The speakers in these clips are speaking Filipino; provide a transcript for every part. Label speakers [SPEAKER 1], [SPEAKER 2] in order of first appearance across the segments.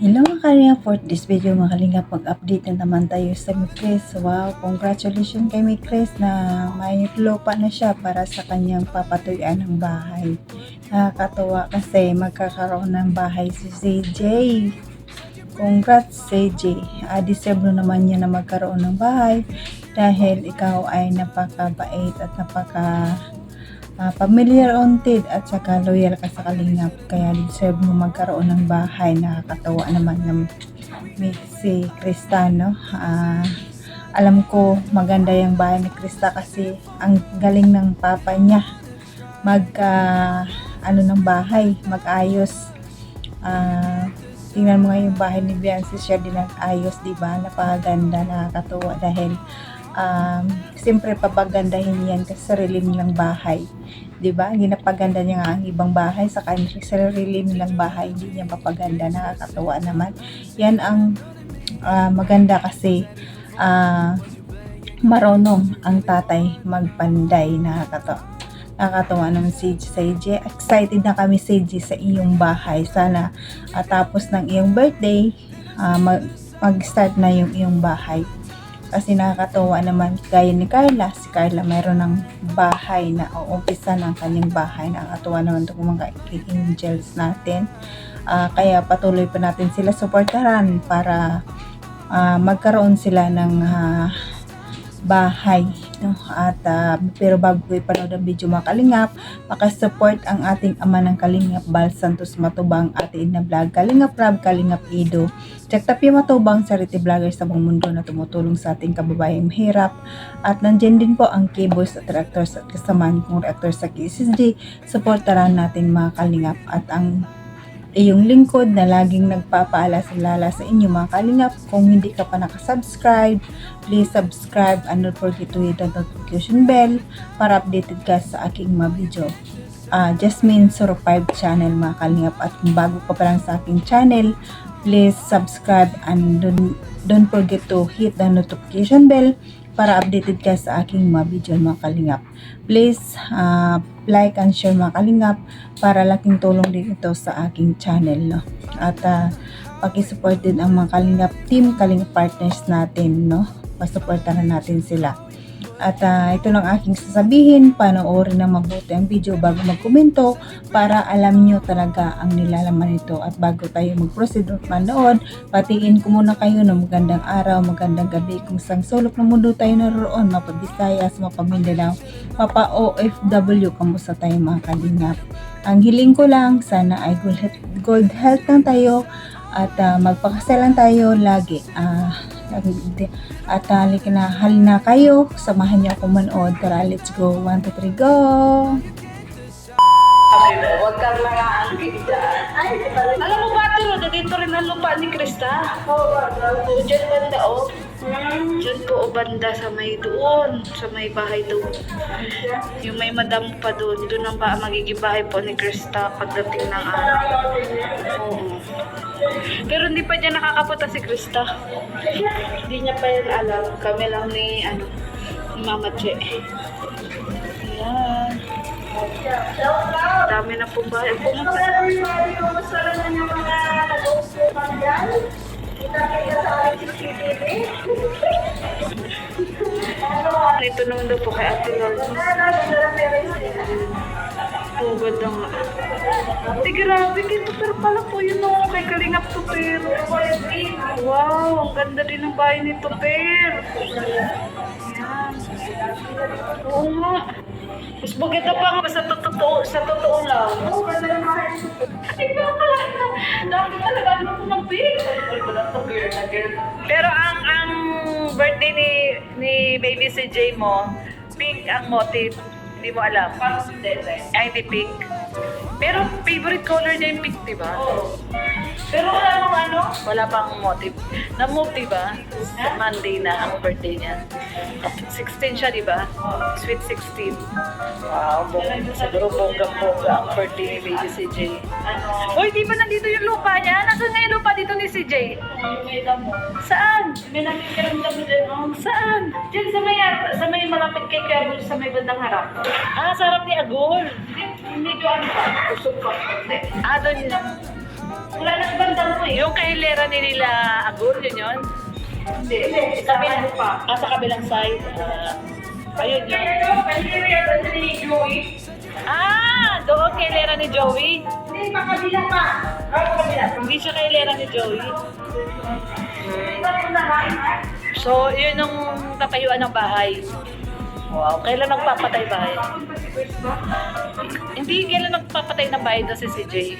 [SPEAKER 1] Hello mga Kalinga, for this video mga Kalinga, pag-update na naman tayo sa Mikres. Wow, congratulations kay Mikres na may lupa na siya para sa kanyang papatuyuan ng bahay. Nakakatuwa kasi magkakaroon ng bahay si CJ. Congrats CJ. Deserve naman niya na magkaroon ng bahay dahil ikaw ay napakabait at familiar-oriented at saka loyal ka sa Kalingap, kaya deserve mo magkaroon ng bahay. Nakakatawa naman ng si Krista, no? Alam ko maganda yung bahay ni Krista kasi ang galing ng papa niya mag ng bahay, mag-ayos. Tingnan mo nga yung bahay ni Biancy, siya din nag-ayos, di ba? Napakaganda, nakakatuwa dahil siyempre papagandahin yan kasi sarili nilang bahay, 'di ba? Ginapaganda niya nga ang ibang bahay sa kanya, sarili nilang bahay hindi niya papaganda. Nakakatuwa naman yan ang maganda kasi marunong ang tatay magpanday. Nakakatawa naman si CJ. Excited na kami CJ sa iyong bahay. Sana tapos ng iyong birthday mag-start na yung iyong bahay. Kasi nakakatawa naman gaya ni Carla. Si Carla mayroon ng bahay na uumpisa ng kanyang bahay. Nakakatawa naman itong mga angels natin. Kaya patuloy pa natin sila suportahan para magkaroon sila ng bahay, no? At pero bago ko ipanood ang video mga Kalingap, pakisupport ang ating ama ng Kalingap, Bal Santos Matubang, Ate Edna Vlog, Kalingap Rab, Kalingap Ido, Tapi Matubang, charity vlogger sa buong mundo na tumutulong sa ating kababayang mahirap. At nandiyan din po ang K-Boys at reactors at kasamahan kong reactors sa KSSD. Supportaran natin mga Kalingap at ang iyong lingkod na laging nagpapaalala sa inyo mga Kalingap. Kung hindi ka pa nakasubscribe, please subscribe and don't forget to hit the notification bell para updated ka sa aking mga video. Jasmine 05 channel mga Kalingap, at kung bago ka pa lang sa aking channel, please subscribe and don't forget to hit the notification bell para updated ka sa aking mga video mga Kalingap. Please like and share mga Kalingap para laking tulong din ito sa aking channel, no? At pakisupport din ang mga Kalingap team, Kalingap partners natin, no? Pasuportahan natin sila. At ito lang aking sasabihin, panoorin na mabuti ang video bago magkomento para alam nyo talaga ang nilalaman nito. At bago tayo mag-proceed at manood, patiin ko muna kayo ng magandang araw, magandang gabi kung sang sulok ng mundo tayo naroon, mapabisayas, mapamindanao, mapa OFW, kamusta tayo mga Kalingap. Ang hiling ko lang, sana ay good health lang tayo at magpakasalan tayo lagi. At hal na kayo, samahan niyo ako manood. Tara, let's go. 1, 2, 3, go!
[SPEAKER 2] Huwag kang nangaangkin dyan. Alam mo ba ito, dito rin ang lupa ni Krista? Oo, dyan banda o. Dyan po o banda sa may doon, sa may bahay doon. Yung may madam pa doon, doon ang magiging bahay po ni Krista pagdating ng araw. Oo. Pero hindi pa dyan nakakapunta si Krista. Hindi niya pa yan alam. Kami lang ni Mama Che. Ayan. Dami na pong bahay. Pumunta. Ito naman daw po kay Ate Lord. Oh, ganda nga. Ate, grabe kito. Pero pala po yun o. Kay Kalingap Tuper. Wow, ang ganda din ng bahay ni Tuper. Ayan. Oo nga. Mas maganda pa nga sa totoo lang. Ay, nakakalain na. Dami talaga ano po mag-big. Pero ang birthday ni baby si Jay mo, pink ang motif. Hindi mo alam. Ay, hindi pink. Pero favorite color niya yung pink, diba? Oo. Pero wala nang wala pang motive. Na-move, diba? Monday na ang birthday niya. 16 siya, diba? Sweet 16. Wow, siguro bongga-bongga ang birthday ni baby si Jay. Uy, di ba nandito yung lupa niya? Nasaan na yung lupa dito ni si Jay? Saan? May nakikiramdam din. Saan? Diyan sa may malapit kay Carol, sa may bandang harap. Sa harap ni Agol. Hindi ko pa. Usok pa. Doon yun. Wala na sa banda mo Yung kahilera ni nila Agul, yun? Hindi. Sa kabilang pa. Sa kabilang side. Ayun yun. Doon kahilera ni Joey.
[SPEAKER 3] Hindi, makabilang pa.
[SPEAKER 2] Hindi siya kahilera ni Joey. So, yun yung tatayuan ng bahay. Wow, kailan nagpapatay bahay? Hindi, kailan nagpapatay ng bahay doon si CJ?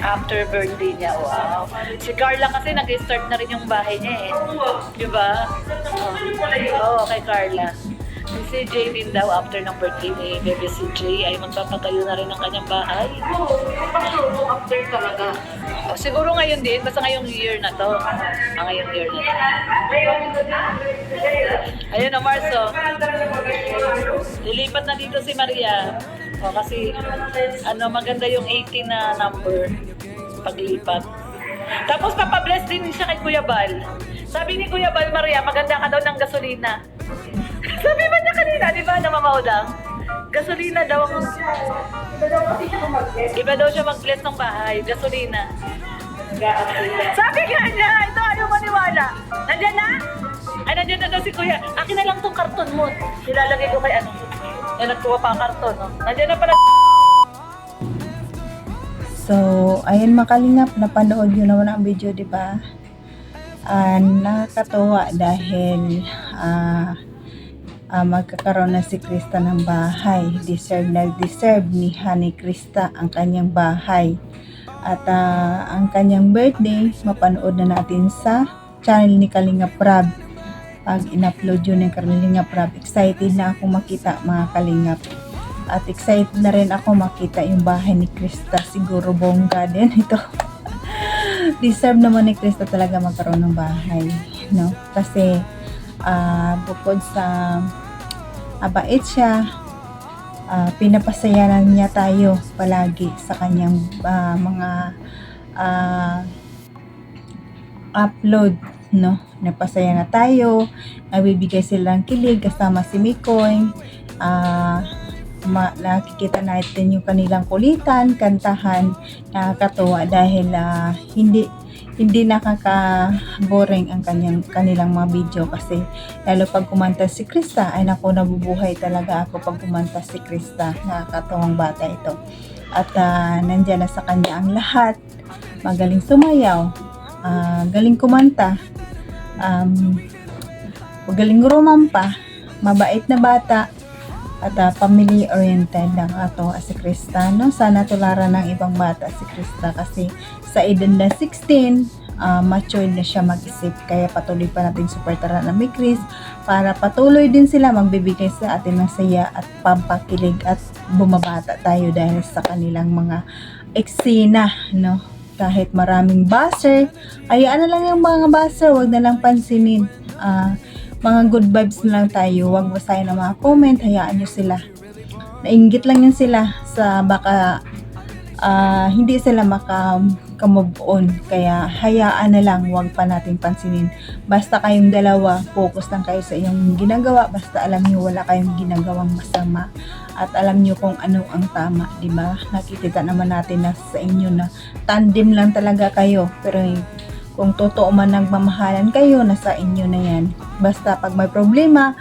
[SPEAKER 2] After birthday niya, wow. Si Carla kasi nag-start na rin yung bahay niya eh. Diba? Oo, kay Carla. Si CJ din daw after ng birthday ni Bebe CJ ay magpapatayo na rin ng kanyang bahay.
[SPEAKER 3] After talaga.
[SPEAKER 2] Siguro ngayon din, basta ngayong year na to. Ngayong year na to. Ayun na, Marso. Lilipat na dito si Maria. Kasi maganda yung 18 na number paglipat. Tapos papabless din siya kay Kuya Bal. Sabi ni Kuya Bal, Maria, maganda ka daw ng gasolina. Sabi ba niya kanina, di ba, namamaudang? Gasolina daw. Iba daw siya mag-bless ng bahay. Gasolina. Sabi nga niya, ito ayaw maniwala. Nandiyan na? Ay, nandiyan na daw si Kuya. Akin na lang tong karton mo. Nilalagay ko kay ano. Nagkuha pa ang karton, no? Nandiyan na pala.
[SPEAKER 1] So, ayun mga kalingap, napanood nyo naman ang video, di ba? Nakakatuwa dahil magkakaroon na si Krista ng bahay. Deserve ni Honey Krista ang kanyang bahay. At ang kanyang birthday, mapanood na natin sa channel ni Kalinga Prab. Pag in-upload yun ng Kalinga Prab, excited na ako makita mga Kalingap. At excited na rin ako makita yung bahay ni Krista. Siguro bongga din ito. Deserve naman ni Krista talaga magkaroon ng bahay, no? Kasi bukod sa abait siya, pinapasayanan niya tayo palagi sa kanyang mga upload, no? Napasaya na tayo, nagbibigay silang kilig kasama si Mikoy. Nakikita natin yung kanilang kulitan, kantahan, nakakatuwa dahil hindi nakaka-boring ang kanilang mga video kasi lalo pag kumanta si Krista ay naku, nabubuhay talaga ako pag kumanta si Krista. Nakakatuwang bata ito. At nandyan na sa kanya ang lahat. Magaling sumayaw, galing kumanta, magaling rumampa, mabait na bata, at family-oriented. Nakakatuwa si Krista, no? Sana tularan ng ibang bata si Krista kasi sa edad na 16, matured na siya mag-isip. Kaya patuloy pa natin supportaran ng Chris para patuloy din sila magbibigay sa atin ng saya at pampakilig at bumabata tayo dahil sa kanilang mga eksena, no? Kahit maraming buzzer, hayaan na lang yung mga buzzer, wag na lang pansinin. Mga good vibes na lang tayo, wag basahin ng mga comment, hayaan nyo sila. Nainggit lang yun sila sa baka hindi sila maka-move on, kaya hayaan na lang, wag pa natin pansinin. Basta kayong dalawa, focus lang kayo sa iyong ginagawa, basta alam nyo wala kayong ginagawang masama at alam nyo kung ano ang tama, di ba? Nakikita naman natin na sa inyo na tandem lang talaga kayo, pero kung totoo man nagmamahalan kayo, nasa inyo na yan. Basta pag may problema,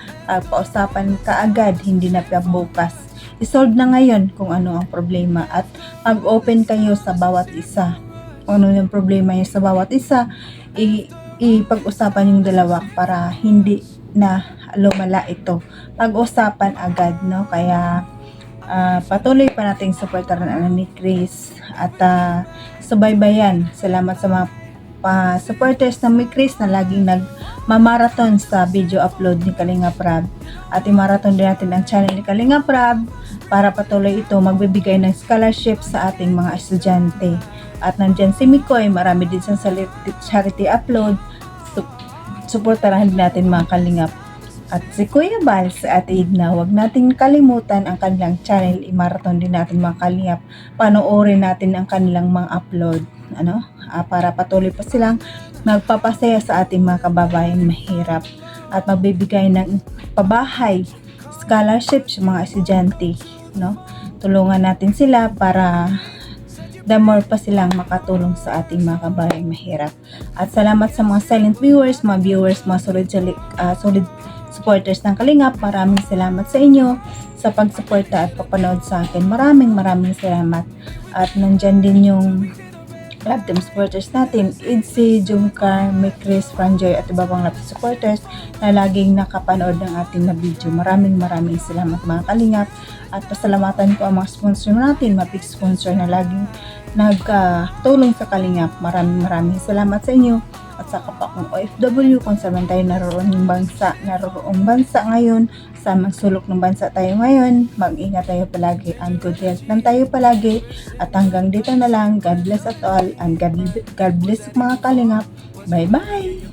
[SPEAKER 1] pausapan ka agad, hindi na pa bukas. I-solve na ngayon kung ano ang problema at pag-open kayo sa bawat isa. Kung ano yung problema nyo sa bawat isa, ipag-usapan yung dalawa para hindi na lumala ito. Pag-usapan agad, no? Kaya patuloy pa nating supportaran ni Chris at subaybayan. Salamat sa mga supporters ng Chris na laging nagmamarathon sa video upload ni Kalinga Prab. At i-marathon din natin ang channel ni Kalinga Prab para patuloy ito magbibigay ng scholarship sa ating mga estudyante. At nandyan si Mikoy, marami din sa charity upload. Suportahan din natin mga Kalingap. At si Kuya Bal sa Ate Edna, huwag natin kalimutan ang kanilang channel. I-marathon din natin mga Kalingap. Panoorin natin ang kanilang mga upload. Para patuloy pa silang magpapasaya sa ating mga kababayan mahirap at magbibigay ng pabahay, scholarship sa mga estudyante, no? Tulungan natin sila para the more pa silang makatulong sa ating mga kabayang mahirap. At salamat sa mga silent viewers, mga solid supporters ng Kalingap. Maraming salamat sa inyo sa pagsuporta at papanood sa akin. Maraming salamat. At nandyan din yung love team supporters natin, Idsi, Jumcar, Chris, Franjoy at iba pang love supporters na laging nakapanood ng ating na video. Maraming salamat mga Kalingap. At pasalamatan ko ang mga sponsor natin, mga big sponsor na laging nagtulong sa Kalingap. Maraming salamat sa inyo. At saka pa akong OFW kung saan tayo naroroong bansa ngayon, sa sulok ng bansa tayo ngayon. Mag-ingat tayo palagi and good health lang tayo palagi. At hanggang dito na lang. God bless us all and God bless mga Kalingap. Bye bye!